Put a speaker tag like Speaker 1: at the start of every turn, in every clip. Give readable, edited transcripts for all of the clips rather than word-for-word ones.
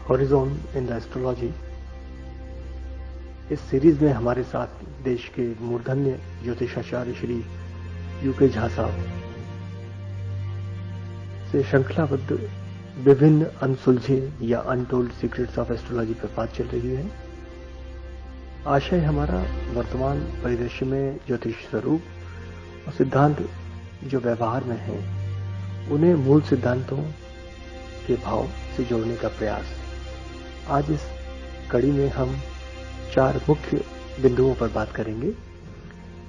Speaker 1: Horizon in the astrology. इस series में हमारे साथ देश के मूर्धन्य ज्योतिषाचार्य श्री यूके झा साहब से श्रृंखलाबद्ध विभिन्न अनसुलझे या अनटोल्ड सीक्रेट्स ऑफ एस्ट्रोलॉजी पर बात चल रही है। आशय हमारा वर्तमान परिदृश्य में ज्योतिष स्वरूप और सिद्धांत जो व्यवहार में हैं, उन्हें मूल सिद्धांतों के भाव से जोड़ने का प्रयास। आज इस कड़ी में हम 4 मुख्य बिंदुओं पर बात करेंगे,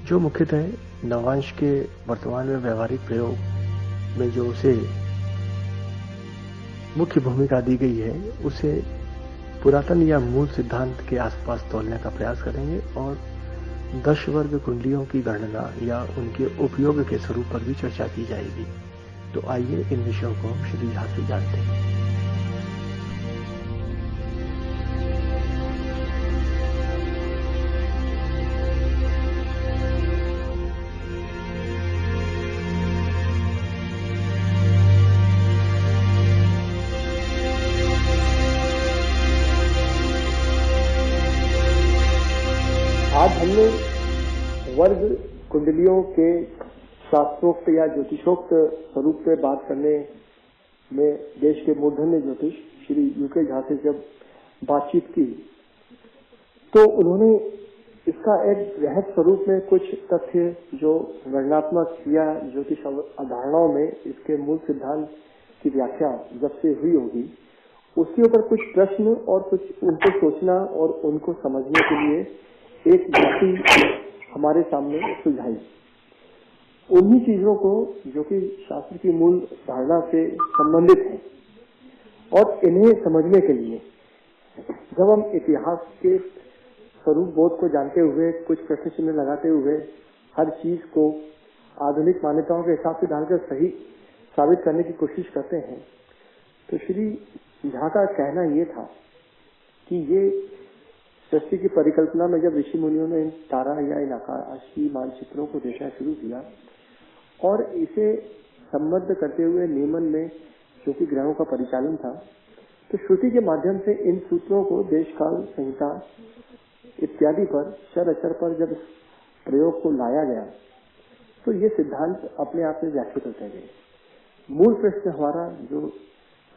Speaker 1: जो मुख्यतः नवांश के वर्तमान में व्यवहारिक प्रयोग में जो उसे मुख्य भूमिका दी गई है, उसे पुरातन या मूल सिद्धांत के आसपास तोलने का प्रयास करेंगे और 10 वर्ग कुंडलियों की गणना या उनके उपयोग के स्वरूप पर भी चर्चा की जाएगी। तो आइए इन विषयों को हम श्री झा से जानते हैं। आज हमने वर्ग कुंडलियों के शास्त्रोक्त या ज्योतिषोक्त स्वरूप पे बात करने में देश के मूर्धन्य ज्योतिष श्री यूके झा से जब बातचीत की, तो उन्होंने इसका एक रहस्य स्वरूप में कुछ तथ्य जो गणनात्मक या ज्योतिष अवधारणाओं में इसके मूल सिद्धांत की व्याख्या जब से हुई होगी, उसके ऊपर कुछ प्रश्न और कुछ उनको सोचना और उनको समझने के लिए एक दृष्टि हमारे सामने सुझाई। उन्हीं चीजों को जो कि शास्त्र की मूल धारणा से संबंधित है, और इन्हें समझने के लिए जब हम इतिहास के स्वरूप बोध को जानते हुए, कुछ प्रश्न चिन्ह लगाते हुए, हर चीज को आधुनिक मान्यताओं के हिसाब से डालकर सही साबित करने की कोशिश करते हैं, तो श्री झा का कहना यह था कि ये सृष्टि की परिकल्पना में जब ऋषि मुनियों ने इन तारा या इन आकाशीय मानचित्रों को देखना शुरू किया और इसे संबद्ध करते हुए नियमन में जो कि ग्रहों का परिचालन था, तो श्रुति के माध्यम से इन सूत्रों को देश काल संहिता इत्यादि पर शर अचर पर जब प्रयोग को लाया गया, तो ये सिद्धांत अपने आप में व्याख्यात होते गए। मूल प्रश्न हमारा जो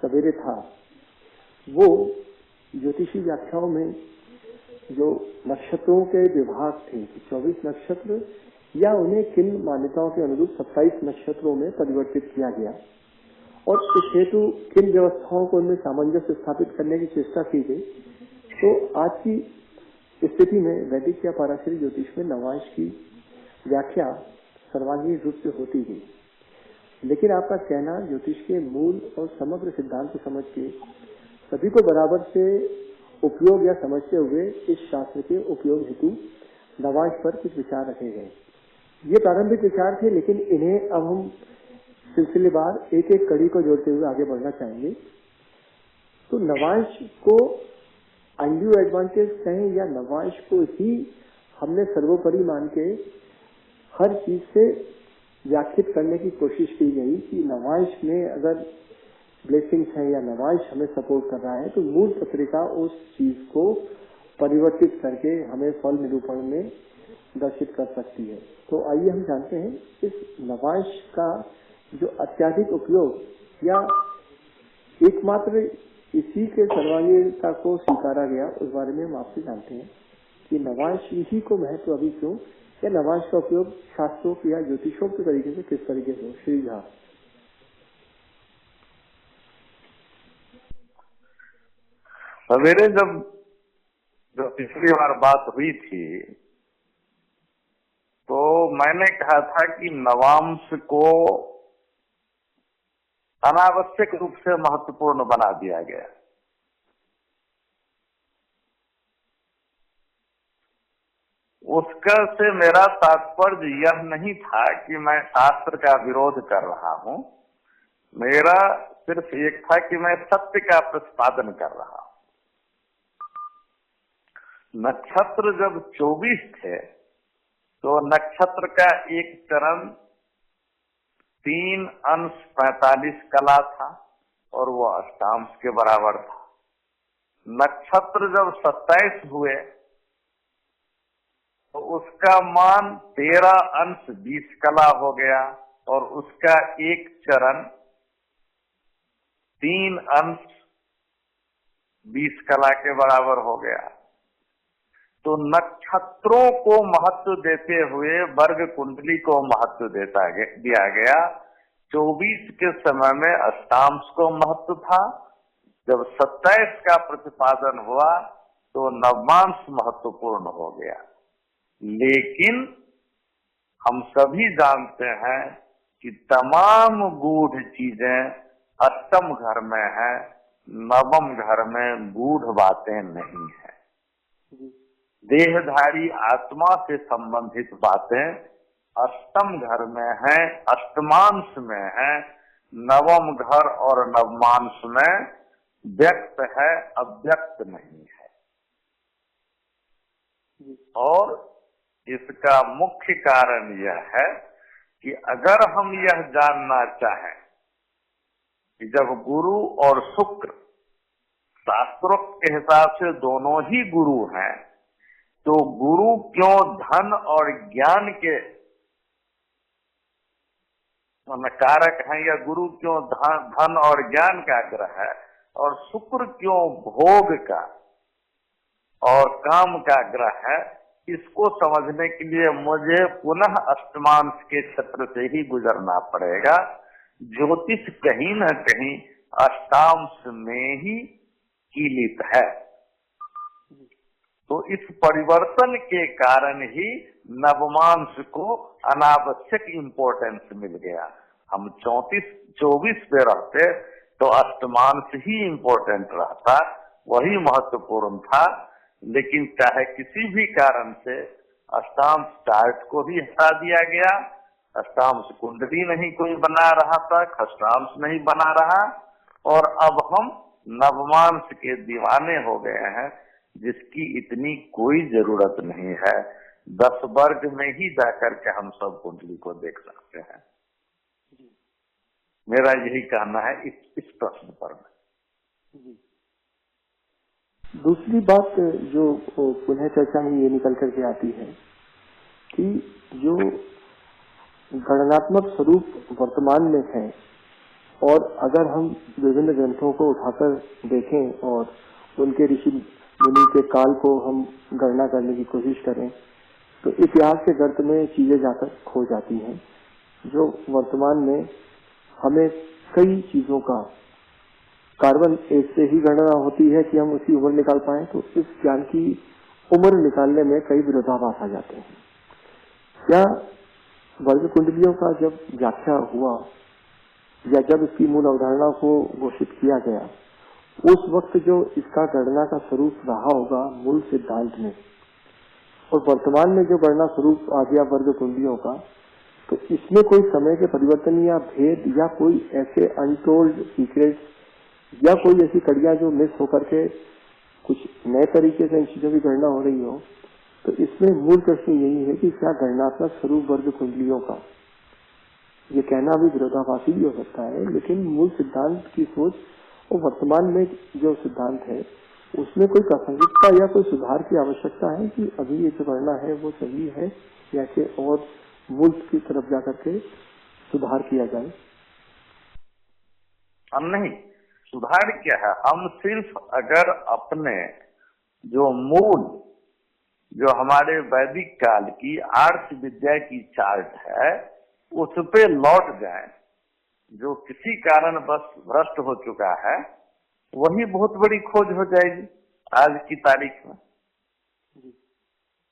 Speaker 1: सवेरे था, वो ज्योतिषी व्याख्याओं में जो नक्षत्रों के विभाग थे, 24 नक्षत्र या उन्हें किन मान्यताओं के अनुरूप 27 नक्षत्रों में परिवर्तित किया गया, और इस हेतु किन व्यवस्थाओं को उनमें सामंजस्य स्थापित करने की चेष्टा की गई। तो आज की स्थिति में वैदिक या पाराशरी ज्योतिष में नवांश की व्याख्या सर्वांगीण रूप से होती गई, लेकिन आपका कहना ज्योतिष के मूल और समग्र सिद्धांत को समझ के सभी को बराबर से उपयोग या समझते हुए इस शास्त्र के उपयोग हेतु नवांश पर कुछ विचार रखे गए। ये प्रारंभिक विचार थे, लेकिन इन्हें अब हम सिलसिलेवार एक एक कड़ी को जोड़ते हुए आगे बढ़ना चाहेंगे। तो नवांश को अनड्यू एडवांटेज कहें या नवांश को ही हमने सर्वोपरि मान के हर चीज से व्याख्यात करने की कोशिश की गई कि नवांश में अगर ब्लेसिंग्स है या नवांश हमें सपोर्ट कर रहा है, तो मूल पत्रिका उस चीज को परिवर्तित करके हमें फल निरूपण में दर्शित कर सकती है। तो आइए हम जानते हैं इस नवांश का जो अत्यधिक उपयोग या एकमात्र इसी के सर्वांगीणता को स्वीकारा गया, उस बारे में हम आपसे जानते हैं कि नवांश ही को महत्व अभी क्यों, या नवांश का उपयोग शास्त्रों या ज्योतिषों के तरीके से किस तरीके से। श्री झा।
Speaker 2: सवेरे जब जो पिछली बार बात हुई थी, तो मैंने कहा था कि नवांश को अनावश्यक रूप से महत्वपूर्ण बना दिया गया। उसका से मेरा तात्पर्य यह नहीं था कि मैं शास्त्र का विरोध कर रहा हूं, मेरा सिर्फ एक था कि मैं सत्य का प्रतिपादन कर रहा हूं। नक्षत्र जब 24 थे, तो नक्षत्र का एक चरण 3 अंश 45 कला था और वो अष्टांश के बराबर था। नक्षत्र जब 27 हुए तो उसका मान 13 अंश 20 कला हो गया और उसका एक चरण 3 अंश 20 कला के बराबर हो गया। तो नक्षत्रों को महत्व देते हुए वर्ग कुंडली को महत्व दिया गया। 24 के समय में अष्टांश को महत्व था। जब 27 का प्रतिपादन हुआ तो नवमांश महत्वपूर्ण हो गया। लेकिन हम सभी जानते हैं कि तमाम गूढ़ चीजें अष्टम घर में है, नवम घर में गूढ़ बातें नहीं है। देहधारी आत्मा से संबंधित बातें अष्टम घर में है, अष्टमांश में है, नवम घर और नवमांश में व्यक्त है, अव्यक्त नहीं है। और इसका मुख्य कारण यह है कि अगर हम यह जानना चाहें कि जब गुरु और शुक्र शास्त्रोक्त के हिसाब से दोनों ही गुरु हैं, तो गुरु क्यों धन और ज्ञान के कारक हैं, या गुरु क्यों धन और ज्ञान का ग्रह है, और शुक्र क्यों भोग का और काम का ग्रह है, इसको समझने के लिए मुझे पुनः अष्टमांश के क्षेत्र से ही गुजरना पड़ेगा। ज्योतिष कहीं न कहीं अष्टांश में ही कीलित है। तो इस परिवर्तन के कारण ही नवमांश को अनावश्यक इम्पोर्टेंस मिल गया। हम 24 पे रहते तो अष्टमांश ही इम्पोर्टेंट रहता, वही महत्वपूर्ण था। लेकिन चाहे किसी भी कारण से अष्टांश चार्ट को भी हटा दिया गया, अष्टांश कुंडली नहीं कोई बना रहा था, खष्टांश नहीं बना रहा, और अब हम नवमांश के दीवाने हो गए हैं, जिसकी इतनी कोई जरूरत नहीं है। 10 वर्ग में ही जाकर के हम सब कुंडली को देख सकते हैं। मेरा यही कहना है इस प्रश्न पर।
Speaker 1: दूसरी बात जो पुनः चर्चा में ये निकल करके आती है कि जो गणनात्मक स्वरूप वर्तमान में है, और अगर हम विभिन्न ग्रंथों को उठाकर देखें और उनके ऋषि मुनि के काल को हम गणना करने की कोशिश करें, तो इतिहास के गर्त में चीजें जाकर खो जाती हैं। जो वर्तमान में हमें कई चीजों का कार्बन 1 से ही गणना होती है कि हम उसकी उम्र निकाल पाए, तो इस ज्ञान की उम्र निकालने में कई विरोधाभास आ जाते हैं। क्या वर्ग कुंडलियों का जब व्याख्या हुआ या जब इसकी मूल अवधारणा को घोषित किया गया, उस वक्त जो इसका गणना का स्वरूप रहा होगा मूल सिद्धांत में, और वर्तमान में जो गणना स्वरूप आ गया वर्ग कुंडलियों का, तो इसमें कोई समय के परिवर्तन या भेद या कोई ऐसे अनटोल्ड सीक्रेट्स या कोई ऐसी कड़ियां जो मिस होकर के कुछ नए तरीके से इन चीजों की गणना हो रही हो, तो इसमें मूल प्रश्न यही है कि क्या गणनात्मक स्वरूप वर्ग कुंडलियों का, ये कहना भी विरोधाभासी भी हो सकता है, लेकिन मूल सिद्धांत की सोच और वर्तमान में जो सिद्धांत है उसमें कोई प्रासंगिकता या कोई सुधार की आवश्यकता है कि अभी ये जो गणना है वो सही है, या कि और मूल की तरफ जाकर के सुधार किया जाए?
Speaker 2: हम नहीं, सुधार क्या है, हम सिर्फ अगर अपने जो मूल जो हमारे वैदिक काल की आर्ष विद्या की चार्ट है उस पे लौट जाएं, जो किसी कारण बस भ्रष्ट हो चुका है, वही बहुत बड़ी खोज हो जाएगी आज की तारीख में।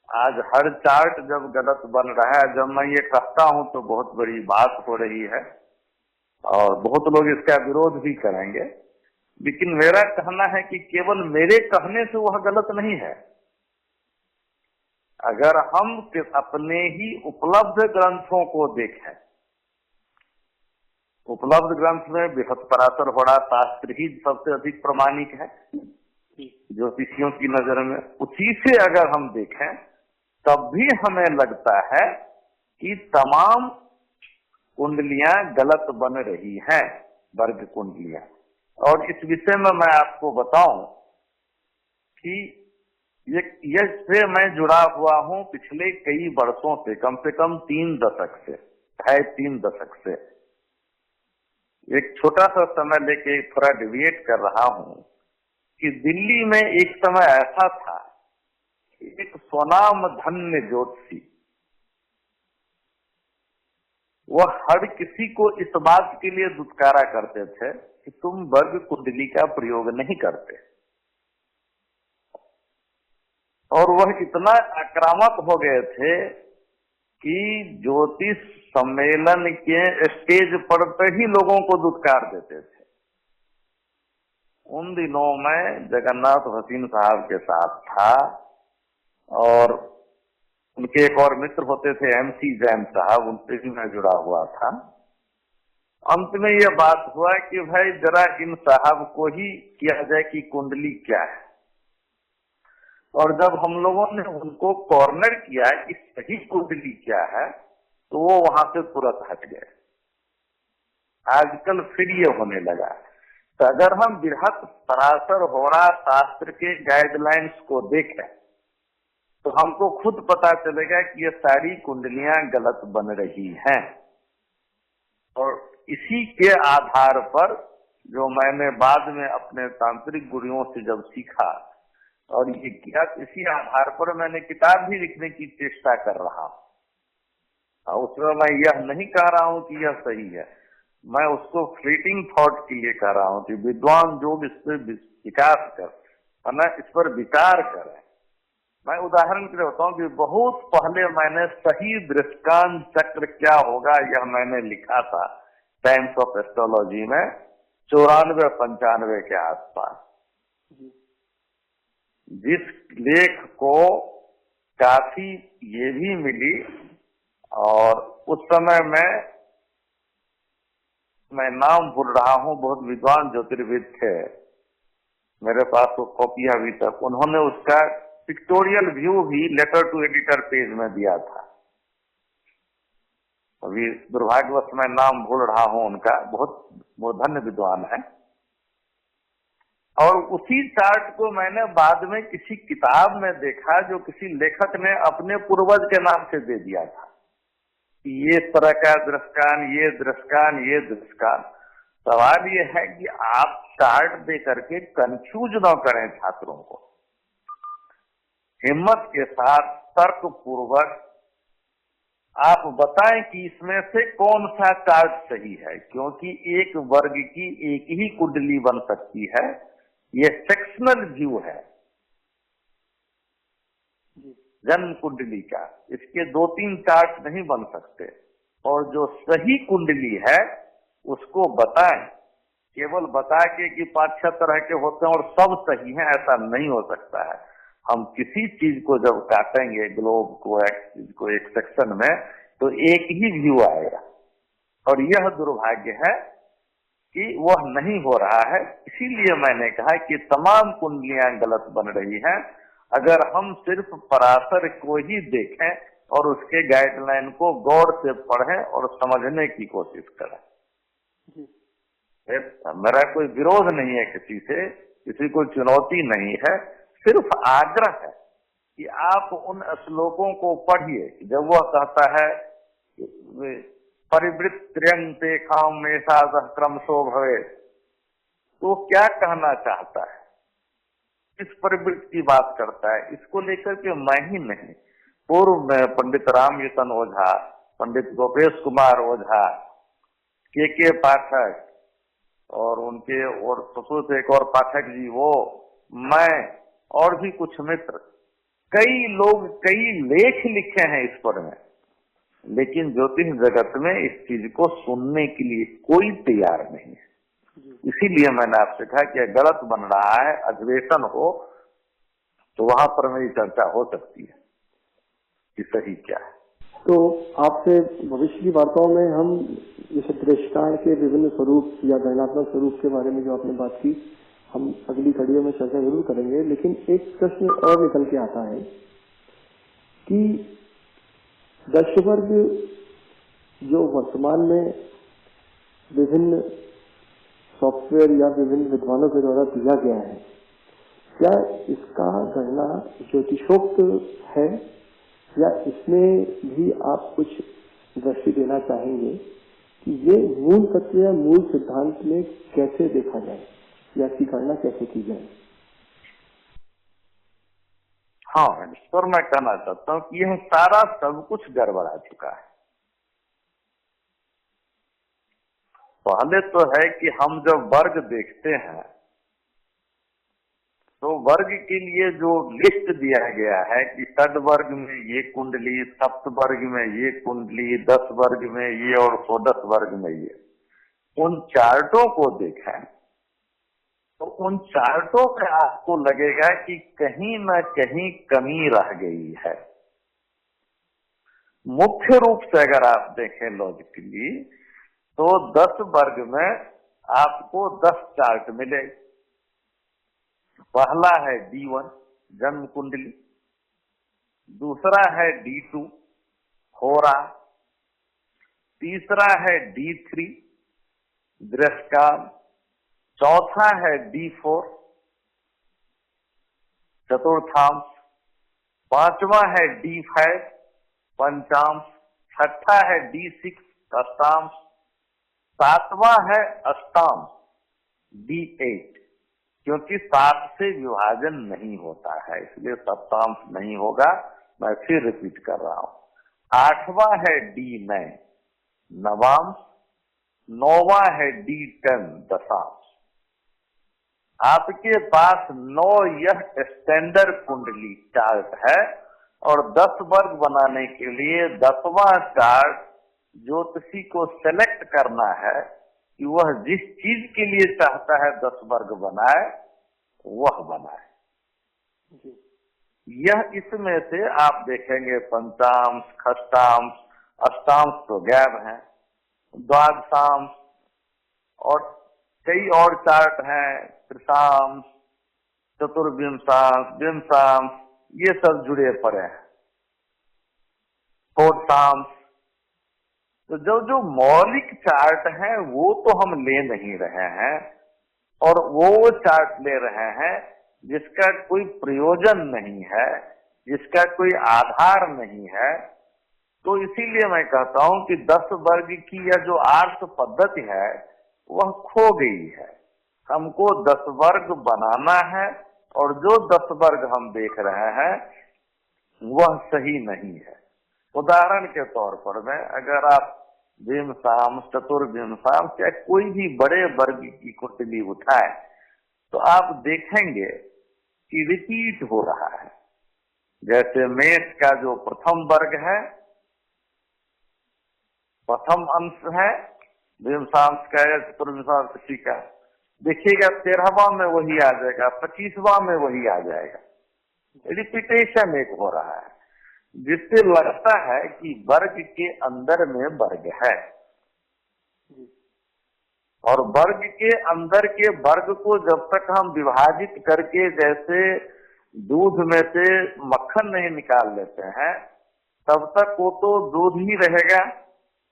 Speaker 2: आज हर चार्ट जब गलत बन रहा है, जब मैं ये कहता हूं तो बहुत बड़ी बात हो रही है और बहुत लोग इसका विरोध भी करेंगे, लेकिन मेरा कहना है कि केवल मेरे कहने से वह गलत नहीं है। अगर हम अपने ही उपलब्ध ग्रंथों को देखें, उपलब्ध ग्रंथ में बृहत्पराशर होड़ा शास्त्र ही सबसे अधिक प्रमाणिक है ज्योतिषियों की नजर में, उसी से अगर हम देखें तब भी हमें लगता है कि तमाम कुंडलियां गलत बन रही हैं, वर्ग कुंडलियां। और इस विषय में मैं आपको बताऊं कि ये से मैं जुड़ा हुआ हूं पिछले कई वर्षों से, कम 3 दशक से, 2.5-3 दशक से। एक छोटा सा समय लेके थोड़ा डिविएट कर रहा हूं कि दिल्ली में एक समय ऐसा था, एक स्वनाम धन्य ज्योतिषी, वह हर किसी को इस बात के लिए दुत्कारा करते थे कि तुम वर्ग कुंडली का प्रयोग नहीं करते, और वह इतना आक्रामक हो गए थे कि ज्योतिष सम्मेलन के स्टेज पर ही लोगों को दुत्कार देते थे। उन दिनों में जगन्नाथ भसीन साहब के साथ था, और उनके एक और मित्र होते थे MC जैन साहब, उनसे भी मैं जुड़ा हुआ था। अंत में यह बात हुआ कि भाई जरा इन साहब को ही किया जाए कि कुंडली क्या है, और जब हम लोगों ने उनको कॉर्नर किया कि सही कुंडली क्या है, तो वो वहां से तुरंत हट गए। आजकल फिर ये होने लगा। तो अगर हम बृहत पराशर होरा शास्त्र के गाइडलाइंस को देखें तो हमको खुद पता चलेगा कि ये सारी कुंडलियां गलत बन रही हैं। और इसी के आधार पर जो मैंने बाद में अपने तांत्रिक गुरुओं से जब सीखा और ये किया, इसी आधार पर मैंने किताब भी लिखने की चेष्टा कर रहा हूं। उसमें मैं यह नहीं कह रहा हूं कि यह सही है, मैं उसको फ्लीटिंग थॉट के लिए कह रहा हूं कि विद्वान जो इस पर विकास कर, इस पर विचार करें। मैं उदाहरण के लिए बताऊं कि बहुत पहले मैंने सही दृष्टांत चक्र क्या होगा यह मैंने लिखा था टाइम्स ऑफ एस्ट्रोलॉजी में 94-95 के आसपास। जिस लेख को काफी ये भी मिली, और उस समय मैं नाम भूल रहा हूं, बहुत विद्वान ज्योतिर्विद थे, मेरे पास वो कॉपी अभी तक, उन्होंने उसका पिक्टोरियल व्यू भी लेटर टू एडिटर पेज में दिया था। अभी दुर्भाग्यवश मैं नाम भूल रहा हूं उनका, बहुत वो धन्य विद्वान है। और उसी चार्ट को मैंने बाद में किसी किताब में देखा जो किसी लेखक ने अपने पूर्वज के नाम से दे दिया था कि ये इस तरह का दृष्टान, ये दृष्टान, ये दृष्टान। सवाल ये है कि आप चार्ट दे करके कंफ्यूज न करें छात्रों को। हिम्मत के साथ तर्क पूर्वक आप बताएं कि इसमें से कौन सा चार्ट सही है, क्योंकि एक वर्ग की एक ही कुंडली बन सकती है। ये सेक्शनल व्यू है जन्म कुंडली का, इसके 2-3 चार्ट नहीं बन सकते। और जो सही कुंडली है उसको बताएं, केवल बता के कि 5-6 तरह के होते हैं और सब सही हैं, ऐसा नहीं हो सकता है। हम किसी चीज को जब काटेंगे, ग्लोब को, एक्सिस को एक सेक्शन में, तो एक ही व्यू आएगा। और यह दुर्भाग्य है कि वह नहीं हो रहा है। इसीलिए मैंने कहा कि तमाम कुंडलियां गलत बन रही हैं। अगर हम सिर्फ पराशर को ही देखें और उसके गाइडलाइन को गौर से पढ़ें और समझने की कोशिश करें। मेरा कोई विरोध नहीं है किसी से, किसी को चुनौती नहीं है, सिर्फ आग्रह है कि आप उन श्लोकों को पढ़िए। जब वह कहता है परिवृत्रियंते खाम में क्रमशो भवे, तो क्या कहना चाहता है, किस परिवृत्ति की बात करता है, इसको लेकर के मैं ही नहीं, पूर्व में पंडित रामयतन ओझा, पंडित गोपेश कुमार ओझा, के पाठक और उनके और ससुर एक और पाठक जी, वो, मैं और भी कुछ मित्र, कई लोग कई लेख लिखे हैं इस पर में, लेकिन ज्योतिष जगत में इस चीज को सुनने के लिए कोई तैयार नहीं है। इसीलिए मैंने आपसे कहा कि गलत बन रहा है, अधिवेशन हो तो वहां पर मेरी चर्चा हो सकती है कि सही क्या है।
Speaker 1: तो आपसे भविष्य की वार्ताओं में हम जैसे दृष्टांत के विभिन्न स्वरूप या गणनात्मक स्वरूप के बारे में जो आपने बात की, हम अगली कड़ियों में चर्चा जरूर करेंगे। लेकिन एक प्रश्न और निकल के आता है कि दशवर्ग जो वर्तमान में विभिन्न सॉफ्टवेयर या विभिन्न विद्वानों के द्वारा दिया गया है, क्या इसका गणना ज्योतिषोक्त है या इसमें भी आप कुछ दृष्टि देना चाहेंगे कि ये मूल तत्व या मूल सिद्धांत में कैसे देखा जाए या इसकी गणना कैसे की जाए?
Speaker 2: हाँ, इस पर मैं कहना चाहता हूँ कि यह सारा सब कुछ गड़बड़ा चुका है। पहले तो है कि हम जब वर्ग देखते हैं तो वर्ग के लिए जो लिस्ट दिया गया है कि षड वर्ग में ये कुंडली, सप्त वर्ग में ये कुंडली, 10 वर्ग में ये और 16 वर्ग में ये, उन चार्टों को देखें तो उन चार्टों पे आपको लगेगा कि कहीं न कहीं कमी रह गई है। मुख्य रूप से अगर आप देखें लॉजिकली तो 10 वर्ग में आपको 10 चार्ट मिले। पहला है D1 जन्म कुंडली, दूसरा है D2 होरा, तीसरा है D3 दृष्टकाल, चौथा है D4 चतुर्थांश, पांचवा है D5 पंचांश, छठा है D6 षष्ठांश, सातवां है अष्टांश D8, क्योंकि 7 से विभाजन नहीं होता है इसलिए सप्तांश नहीं होगा। मैं फिर रिपीट कर रहा हूं। 8वां है D9 नवांश, 9वां है D10 दशांश। आपके पास 9 यह स्टैंडर्ड कुंडली चार्ट है और 10 वर्ग बनाने के लिए 10वां चार्ट ज्योतिषी को सेलेक्ट करना है कि वह जिस चीज के लिए चाहता है 10 वर्ग बनाए वह बनाए। यह इसमें से आप देखेंगे पंचांश, खष्टांश, अष्टांश तो गायब है, द्वादशांश और कई और चार्ट हैं, त्रिशांश, चतुर्विंशांश, विंशांश, ये सब जुड़े पड़े हैं, षोडशांश। तो जो मौलिक चार्ट है वो तो हम ले नहीं रहे हैं और वो चार्ट ले रहे हैं जिसका कोई प्रयोजन नहीं है, जिसका कोई आधार नहीं है। तो इसीलिए मैं कहता हूं कि 10 वर्ग की यह जो आर्ष पद्धति है वह खो गई है। हमको 10 वर्ग बनाना है और जो 10 वर्ग हम देख रहे हैं वह सही नहीं है। उदाहरण के तौर पर मैं अगर आप विंशांश, चतुर्विंशांश या कोई भी बड़े वर्ग की कुंडली उठाए तो आप देखेंगे कि रिपीट हो रहा है। जैसे मेष का जो प्रथम वर्ग है, प्रथम अंश है विंशांश का या चतुर्विंशांश का, देखिएगा 13वां में वही आ जाएगा, 25वां में वही आ जाएगा। रिपीटेशन एक हो रहा है जिससे लगता है कि वर्ग के अंदर में वर्ग है और वर्ग के अंदर के वर्ग को जब तक हम विभाजित करके जैसे दूध में से मक्खन नहीं निकाल लेते हैं तब तक वो तो दूध ही रहेगा,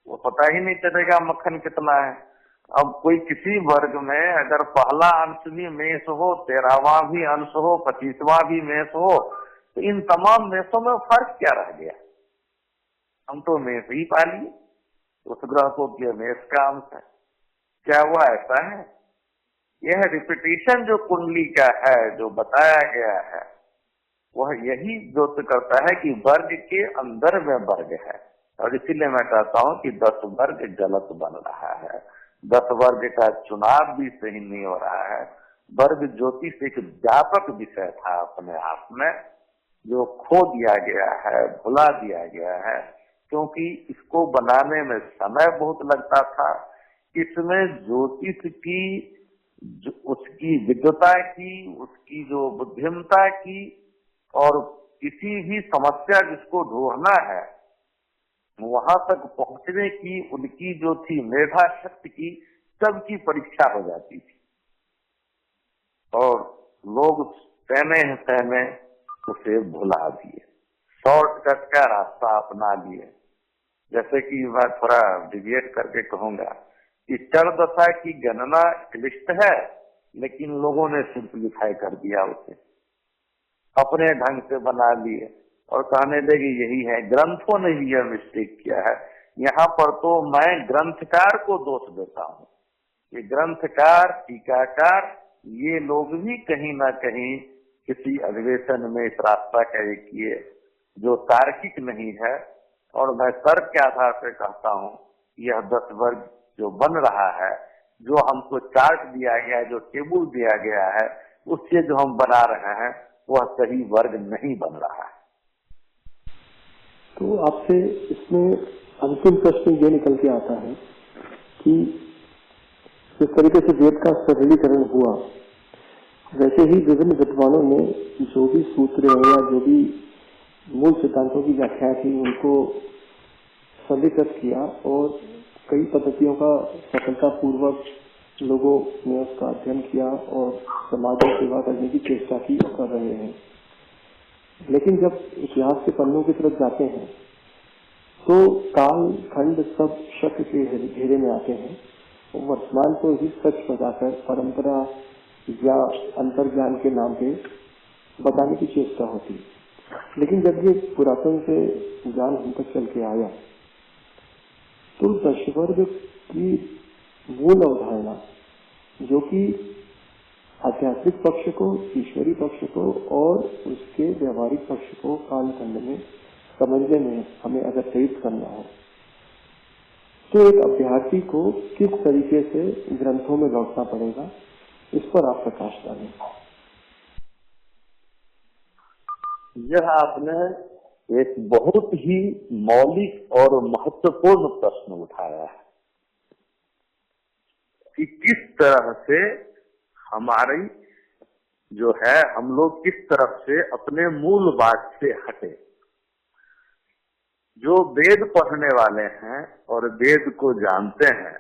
Speaker 2: वो पता ही नहीं चलेगा मक्खन कितना है। अब कोई किसी वर्ग में अगर पहला अंश भी मेष हो, 13वां भी अंश हो, 25वां भी मेष हो, तो इन तमाम मेषों में फर्क क्या रह गया? हम तो मेष ही पा लिए, उस ग्रह को किया मेष का अंश है, क्या हुआ? ऐसा है। यह रिपीटेशन जो कुंडली का है जो बताया गया है वह यही ज्योत करता है कि वर्ग के अंदर में वर्ग है और इसीलिए मैं कहता हूं कि 10 वर्ग गलत बन रहा है। 10 वर्ग का चुनाव भी सही नहीं हो रहा है। वर्ग ज्योतिष एक व्यापक विषय था अपने आप में जो खो दिया गया है, भुला दिया गया है, क्योंकि इसको बनाने में समय बहुत लगता था। इसमें ज्योतिष की उसकी विद्वता की, उसकी जो बुद्धिमता की और किसी भी समस्या जिसको ढूंढना है वहां तक पहुंचने की उनकी जो थी मेधा शक्ति की, सबकी परीक्षा हो जाती थी और लोग सहमे उसे भुला दिए, शॉर्टकट का रास्ता अपना लिए। जैसे कि मैं थोड़ा डिविएट करके कहूंगा कि चर दशा की गणना क्लिष्ट है लेकिन लोगों ने सिंप्लीफाई कर दिया उसे। अपने ढंग से बना लिए और कहने लगे यही है। ग्रंथों ने भी यह मिस्टेक किया है। यहाँ पर तो मैं ग्रंथकार को दोष देता हूँ। ये ग्रंथकार, टीकाकार, ये लोग भी कहीं ना कहीं किसी अधिवेशन में इस रास्ता का एक किए जो तार्किक नहीं है। और मैं तर्क के आधार पर कहता हूँ यह 10 वर्ग जो बन रहा है, जो हमको चार्ट दिया गया है, जो टेबल दिया गया है, उससे जो हम बना रहे हैं वह सही वर्ग नहीं बन रहा है।
Speaker 1: तो आपसे इसमें अंतिम प्रश्न ये निकल के आता है कि जिस तरीके से वेद का सरलीकरण हुआ, वैसे ही विभिन्न विद्वानों ने जो भी सूत्र है या जो भी मूल सिद्धांतों की व्याख्या थी उनको सरलीकृत किया और कई पद्धतियों का सफलतापूर्वक लोगों ने उसका अध्ययन किया और समाज में सेवा करने की चेष्टा की और कर रहे हैं। लेकिन जब इतिहास के पन्नों की तरफ जाते हैं तो काल खंड सब शक के घेरे में आते हैं और वर्तमान को ही सच बताकर परंपरा या अंतर्ज्ञान के नाम पे बताने की चेष्टा होती। लेकिन जब ये पुरातन से ज्ञान हम तक चल के आया तो दशवर्ग की मूल अवधारणा, जो कि आध्यात्मिक पक्ष को, ईश्वरी पक्ष को और उसके व्यवहारिक पक्ष को कालखंड में समझने में हमें अगर प्रयुक्त करना हो तो एक अभ्यासी को किस तरीके से ग्रंथों में लौटना पड़ेगा, इस पर आप प्रकाश डालें।
Speaker 2: यह आपने एक बहुत ही मौलिक और महत्वपूर्ण प्रश्न उठाया है कि किस तरह से हमारी जो है, हम लोग किस तरफ से अपने मूल बात से हटे। जो वेद पढ़ने वाले हैं और वेद को जानते हैं,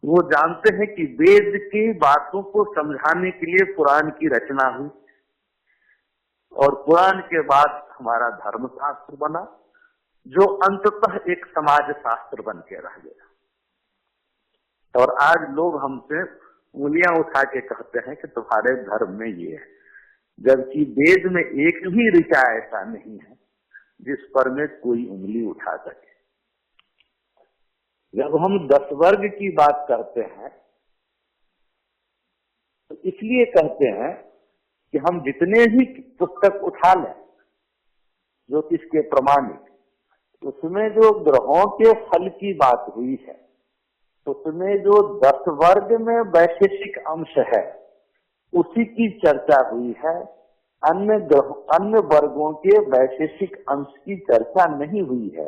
Speaker 2: वो जानते हैं कि वेद की बातों को समझाने के लिए पुराण की रचना हुई और पुराण के बाद हमारा धर्मशास्त्र बना, जो अंततः एक समाज शास्त्र बन के रह गया। और आज लोग हमसे उंगलियां उठा के कहते हैं कि तुम्हारे धर्म में ये है, जबकि वेद में एक भी ऋचा ऐसा नहीं है जिस पर में कोई उंगली उठा सके। जब हम 10 वर्ग की बात करते हैं तो इसलिए कहते हैं कि हम जितने भी पुस्तक उठा लें ज्योतिष के प्रमाणिक, उसमें जो ग्रहों के फल की बात हुई है, उसमें जो 10 वर्ग में वैशेषिक अंश है उसी की चर्चा हुई है। अन्य वर्गों के वैशेषिक अंश की चर्चा नहीं हुई है,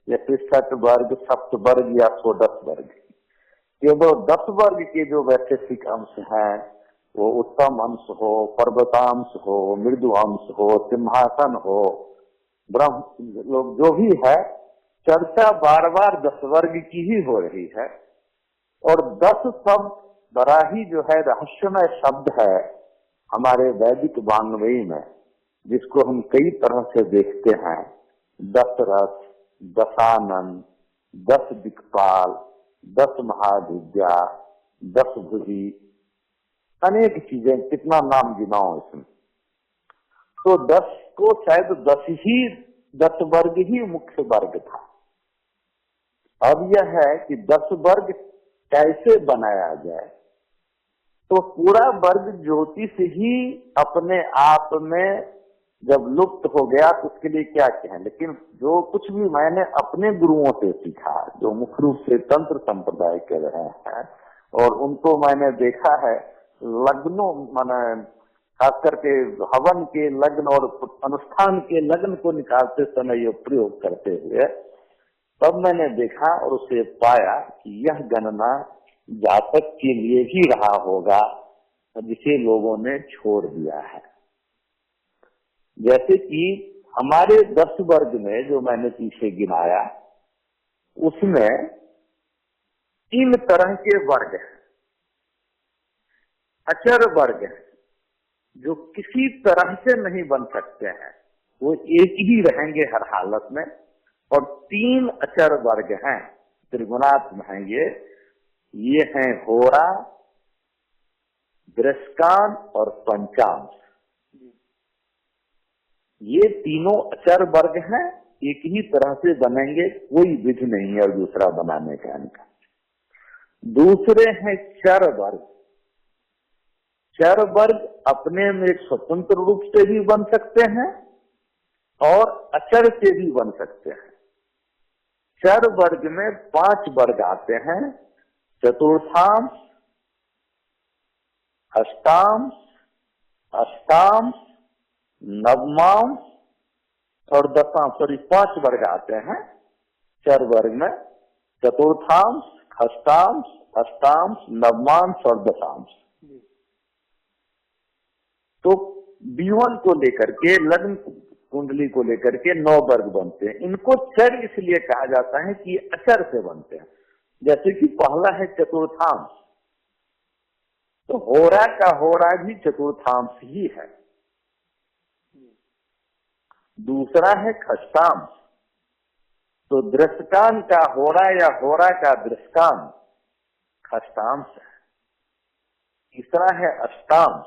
Speaker 2: जैसे षट वर्ग, सप्त वर्ग या 16 वर्ग। केवल 10 वर्ग के जो वैशेषिक अंश हैं, वो उत्तम अंश हो, पर्वतांश हो, मृदु अंश हो, सिंहासन हो, ब्रह्म लोग, जो भी है, चर्चा बार बार 10 वर्ग की ही हो रही है। और 10 शब्द बड़ा ही जो है रहस्यमय शब्द है हमारे वैदिक वाङ्मय में, जिसको हम कई तरह से देखते हैं। 10 रथ, दशानन, 10 दिक्पाल, 10 महाविद्या, 10 भुजी, अनेक चीजें, कितना नाम गिनाओ इसमें। तो 10 को शायद 10 वर्ग ही मुख्य वर्ग था। अब यह है कि 10 वर्ग कैसे बनाया जाए। तो पूरा वर्ग ज्योतिष ही अपने आप में जब लुप्त हो गया तो उसके लिए क्या कहें। लेकिन जो कुछ भी मैंने अपने गुरुओं से सीखा, जो मुख्य रूप से तंत्र संप्रदाय के रहे हैं, और उनको मैंने देखा है लग्नों, माने खास करके हवन के लग्न और अनुष्ठान के लग्न को निकालते समय ये प्रयोग करते हुए, तब मैंने देखा और उसे पाया कि यह गणना जातक के लिए ही रहा होगा जिसे लोगों ने छोड़ दिया है। जैसे कि हमारे 10 वर्ग में जो मैंने पीछे गिनाया, उसमें 3 तरह के वर्ग हैं। अचर वर्ग है, जो किसी तरह से नहीं बन सकते हैं, वो एक ही रहेंगे हर हालत में। और 3 अचर वर्ग हैं, त्रिगुणात्म हैं ये हैं होरा, दृष्कान और पंचांश। ये तीनों अचर वर्ग हैं, एक ही तरह से बनेंगे, कोई विधि नहीं है और दूसरा बनाने का इनका। दूसरे हैं चर वर्ग। चर वर्ग अपने में स्वतंत्र रूप से भी बन सकते हैं और अचर से भी बन सकते हैं। चर वर्ग में 5 वर्ग आते हैं: चतुर्थांश, अष्टांश, अष्टांश, नवमांश और दशांश। सॉरी, 5 वर्ग आते हैं चर वर्ग में: चतुर्थांश, अष्टांश, अष्टांश, नवमांश और दशांश। तो D1 को लेकर के, लग्न कुंडली को लेकर के 9 वर्ग बनते हैं। इनको चर इसलिए कहा जाता है कि अचर से बनते हैं। जैसे कि पहला है चतुर्थांश, तो होरा का होरा भी चतुर्थांश ही है। दूसरा है खष्टांश, तो दृष्टान का होरा या होरा का दृष्टान खष्टांश है। तीसरा है अष्टांश,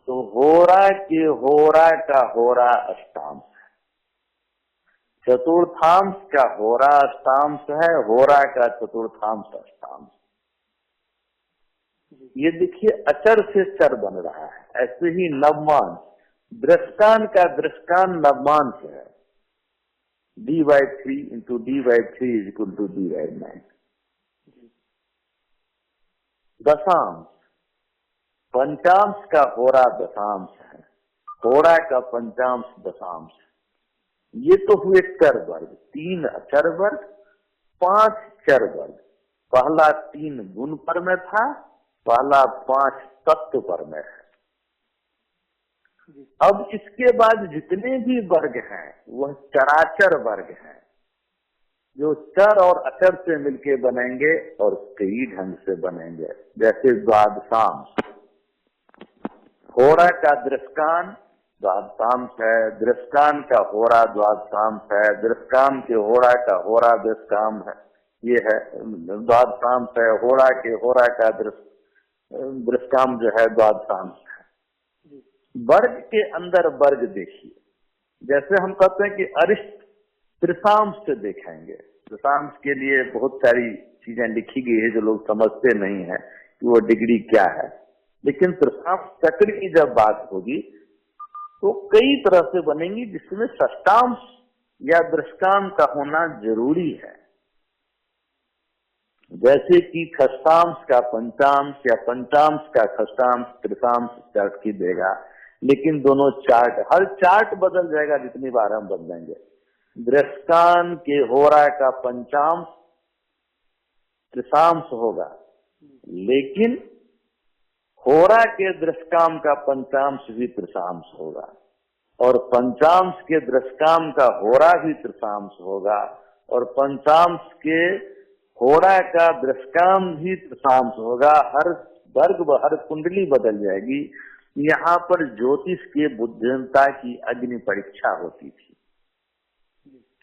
Speaker 2: तो होरा के होरा का होरा अष्टांश है। चतुर्थांश का होरा अष्टांश है, होरा का चतुर्थांश अष्टांश। ये देखिए अचर से चर बन रहा है। ऐसे ही नवमांश, दृष्टान का दृष्टान नवमांश है। D/3 × D/3 = D/9। दशांश, पंचांश का होरा दशांश है, होरा का पंचांश दशांश। ये तो हुए चर वर्ग। 3 अचर वर्ग, 5 चर वर्ग। पहला 3 गुण पर में था, पहला 5 तत्व पर में है। अब इसके बाद जितने भी वर्ग हैं वह चराचर वर्ग हैं, जो चर और अचर से मिलके बनेंगे और कई ढंग से बनेंगे। जैसे द्वादशांश, होरा का दृष्टान द्वादशांश है, दृष्टान का होरा द्वादशांश है, दृष्टान के होरा का होरा दृष्टान है, ये है द्वादशांश है। होरा के होरा का दृष्टान जो है द्वादशांश है। वर्ग के अंदर वर्ग देखिए, जैसे हम कहते हैं कि अरिष्ट त्रिशांश से देखेंगे। त्रिशांश के लिए बहुत सारी चीजें लिखी गई है जो लोग समझते नहीं है कि वो डिग्री क्या है, लेकिन त्रिशांश चक्र की जब बात होगी तो कई तरह से बनेंगी, जिसमें षष्टांश या दृष्टांत का होना जरूरी है। जैसे कि खष्टांश का पंचांश या पंचांश का खष्टांश त्रिशांश चार्ट की देगा, लेकिन दोनों चार्ट, हर चार्ट बदल जाएगा जितनी बार हम बदलेंगे। दृष्टान के होरा का पंचांश त्रिशांश होगा, लेकिन होरा के दृष्टाम का पंचांश भी त्रिशांश होगा, और पंचांश के दृष्टाम का होरा भी त्रिशांश होगा, और पंचांश के होरा का दृष्टाम भी त्रिशांश होगा। हर वर्ग हर कुंडली बदल जाएगी। यहाँ पर ज्योतिष के बुद्धिमत्ता की अग्नि परीक्षा होती थी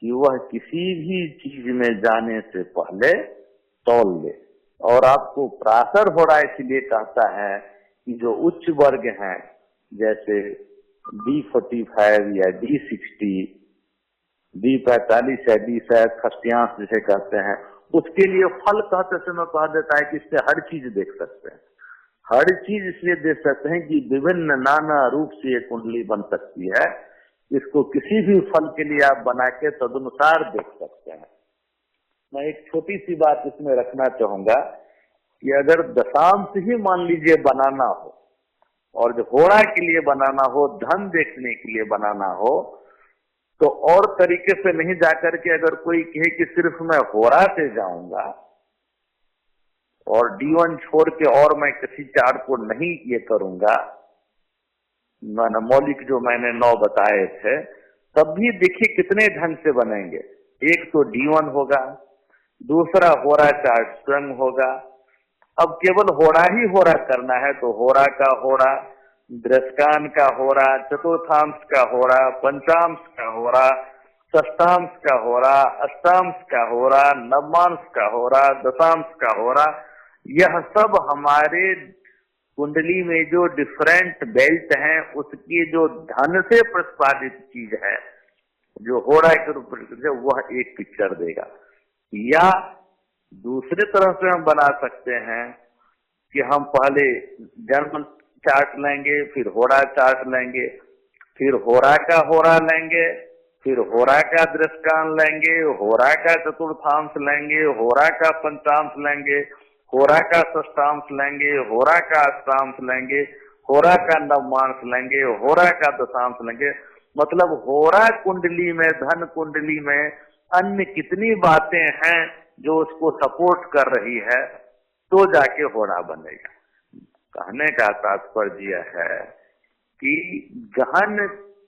Speaker 2: कि वह किसी भी चीज में जाने से पहले तौल ले। और आपको प्रासर हो रहा है इसलिए कहता है कि जो उच्च वर्ग हैं, जैसे D45 या D60, D45 या D खष्टियांश जिसे कहते हैं, उसके लिए फल कहते समय कहा देता है कि इससे हर चीज देख सकते हैं। हर चीज इसलिए देख सकते हैं कि विभिन्न नाना रूप से ये कुंडली बन सकती है। इसको किसी भी फल के लिए आप बना के तदनुसार देख सकते हैं। मैं एक छोटी सी बात इसमें रखना चाहूंगा कि अगर दशांश ही मान लीजिए बनाना हो, और जो होरा के लिए बनाना हो, धन देखने के लिए बनाना हो, तो और तरीके से नहीं जाकर के अगर कोई कहे कि सिर्फ मैं होरा से जाऊंगा और D1 छोड़ के और मैं किसी चार्ट को नहीं ये करूंगा, मौलिक जो मैंने 9 बताए थे, तब भी देखिए कितने ढंग से बनेंगे। एक तो D1 होगा, दूसरा होरा चार्ट स्वयं होगा। अब केवल होरा ही होरा करना है तो होरा का होरा, दृष्टान का होरा, चतुर्थांश का होरा, पंचांश का होरा, षष्ठांश का होरा, अष्टांश का होरा, नवमांश का होरा, दशांश का होरा, यह सब हमारे कुंडली में जो डिफरेंट बेल्ट हैं उसकी जो धन से प्रतिपादित चीज है, जो होड़ा के रूप में, वह एक पिक्चर देगा। या दूसरे तरह से हम बना सकते हैं कि हम पहले जन्म चार्ट लेंगे, फिर होरा चार्ट लेंगे, फिर होरा का होरा लेंगे, फिर होरा का दृष्टांत लेंगे, होरा का चतुर्थांश लेंगे, होरा का पंचांश लेंगे, होरा का षष्ठांश लेंगे, होरा का अष्टांश लेंगे, होरा का नवमांश लेंगे, होरा का दशांश लेंगे। मतलब होरा कुंडली में, धन कुंडली में अन्य कितनी बातें हैं जो उसको सपोर्ट कर रही है, तो जाके होरा बनेगा। कहने का तात्पर्य है कि गहन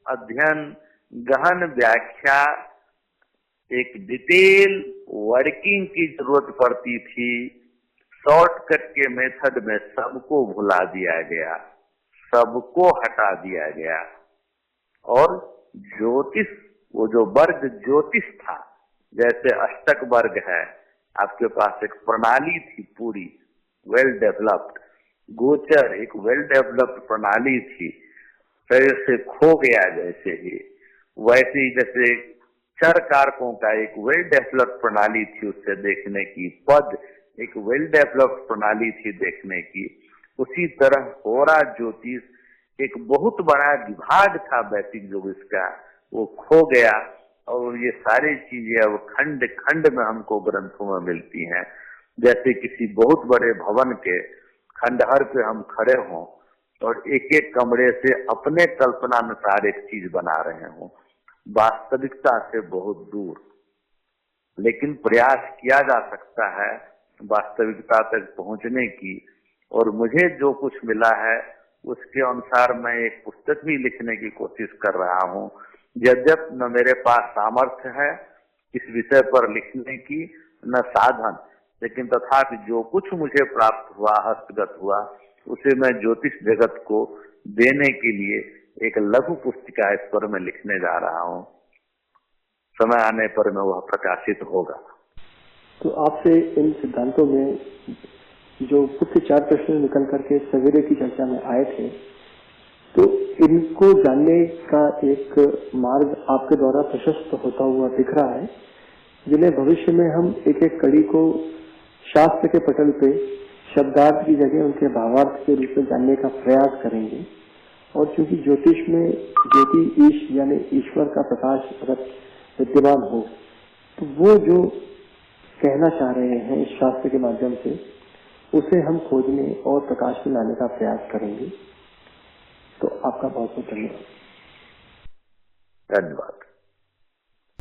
Speaker 2: अध्ययन, गहन व्याख्या, एक डिटेल वर्किंग की जरूरत पड़ती थी। शॉर्टकट के मेथड में सबको भुला दिया गया, सबको हटा दिया गया। और ज्योतिष, वो जो वर्ग ज्योतिष था, जैसे अष्टक वर्ग है, आपके पास एक प्रणाली थी पूरी वेल डेवलप्ड, गोचर एक वेल डेवलप्ड प्रणाली थी, शरीर से खो गया जैसे ही, वैसे ही जैसे चर कारकों का एक वेल डेवलप्ड प्रणाली थी उससे देखने की, पद एक वेल डेवलप्ड प्रणाली थी देखने की, उसी तरह होरा ज्योतिष एक बहुत बड़ा विभाग था वैदिक ज्योतिष का, वो खो गया। और ये सारी चीजें अब खंड खंड में हमको ग्रंथों में मिलती हैं। जैसे किसी बहुत बड़े भवन के खंडहर पे हम खड़े हों और एक एक कमरे से अपने कल्पना अनुसार एक चीज बना रहे हों, वास्तविकता से बहुत दूर, लेकिन प्रयास किया जा सकता है वास्तविकता तक पहुंचने की। और मुझे जो कुछ मिला है उसके अनुसार मैं एक पुस्तक भी लिखने की कोशिश कर रहा हूँ। यद्यप न मेरे पास सामर्थ्य है इस विषय पर लिखने की, न साधन, लेकिन तथापि जो कुछ मुझे प्राप्त हुआ, हस्तगत हुआ, उसे मैं ज्योतिष जगत को देने के लिए एक लघु पुस्तिका इस पर मैं लिखने जा रहा हूँ। समय आने पर मैं वह प्रकाशित होगा।
Speaker 1: तो आपसे इन सिद्धांतों में जो कुछ 4 प्रश्न निकल करके सवेरे की चर्चा में आए थे, तो इनको जानने का एक मार्ग आपके द्वारा प्रशस्त होता हुआ दिख रहा है, जिन्हें भविष्य में हम एक एक कड़ी को शास्त्र के पटल पे शब्दार्थ की जगह उनके भावार्थ के रूप में जानने का प्रयास करेंगे। और चूंकि ज्योतिष में ज्योति ईश यानी ईश्वर का प्रकाश अगर विद्यमान हो, तो वो जो कहना चाह रहे हैं इस शास्त्र के माध्यम से, उसे हम खोजने और प्रकाश में लाने का प्रयास करेंगे। तो आपका बहुत बहुत धन्यवाद।
Speaker 2: धन्यवाद।